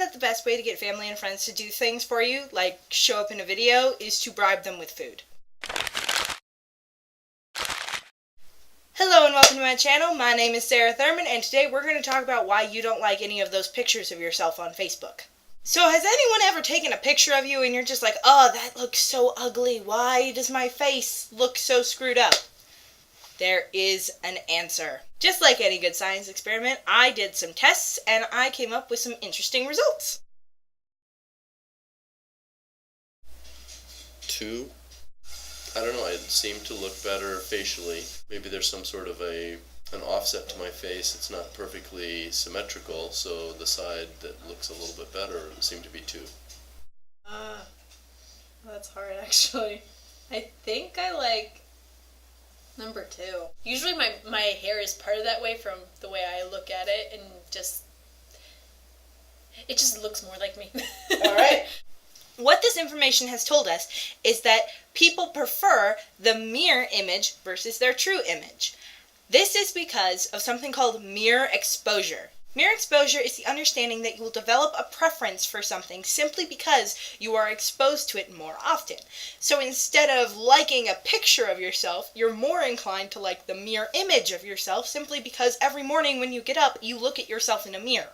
that the best way to get family and friends to do things for you, like show up in a video, is to bribe them with food. Hello and welcome to my channel. My name is Sarah Thurman, and today we're going to talk about why you don't like any of those pictures of yourself on Facebook. So has anyone ever taken a picture of you and you're just like, oh, that looks so ugly. Why does my face look so screwed up? There is an answer. Just like any good science experiment, I did some tests and I came up with some interesting results. 2. I don't know, I seem to look better facially. Maybe there's some sort of an offset to my face. It's not perfectly symmetrical, so the side that looks a little bit better would seem to be 2. That's hard actually. I think I like number 2. Usually my hair is parted that way from the way I look at it, and it just looks more like me. Alright. What this information has told us is that people prefer the mirror image versus their true image. This is because of something called mirror exposure. Mirror exposure is the understanding that you will develop a preference for something simply because you are exposed to it more often. So instead of liking a picture of yourself, you're more inclined to like the mirror image of yourself simply because every morning when you get up, you look at yourself in a mirror.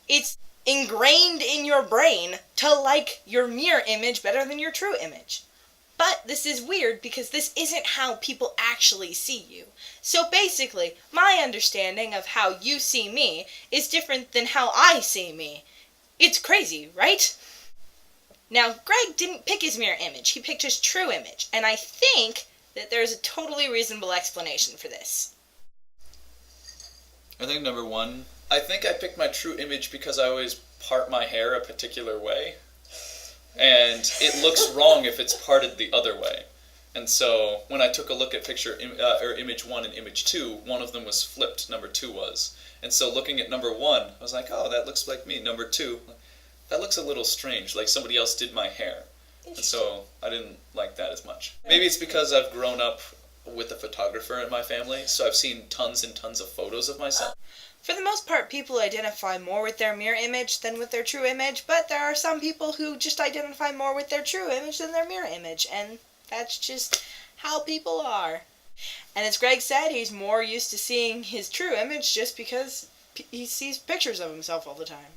It's ingrained in your brain to like your mirror image better than your true image. But this is weird because this isn't how people actually see you. So basically, my understanding of how you see me is different than how I see me. It's crazy, right? Now, Greg didn't pick his mirror image, he picked his true image, and I think that there's a totally reasonable explanation for this. I think number 1, I think I picked my true image because I always part my hair a particular way. And it looks wrong if it's parted the other way. And so when I took a look at image 1 and image 2, one of them was flipped, number 2 was. And so looking at number 1, I was like, oh, that looks like me. Number 2, that looks a little strange, like somebody else did my hair. And so I didn't like that as much. Maybe it's because I've grown up with a photographer in my family, so I've seen tons and tons of photos of myself. For the most part, people identify more with their mirror image than with their true image, but there are some people who just identify more with their true image than their mirror image, and that's just how people are. And as Greg said, he's more used to seeing his true image just because he sees pictures of himself all the time.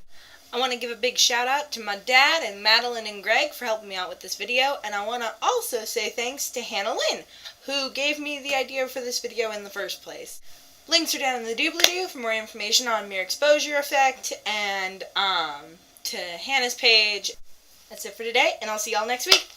I want to give a big shout out to my dad and Madeline and Greg for helping me out with this video, and I want to also say thanks to Hannah Lynn, who gave me the idea for this video in the first place. Links are down in the doobly-doo for more information on mirror exposure effect and to Hannah's page. That's it for today, and I'll see y'all next week.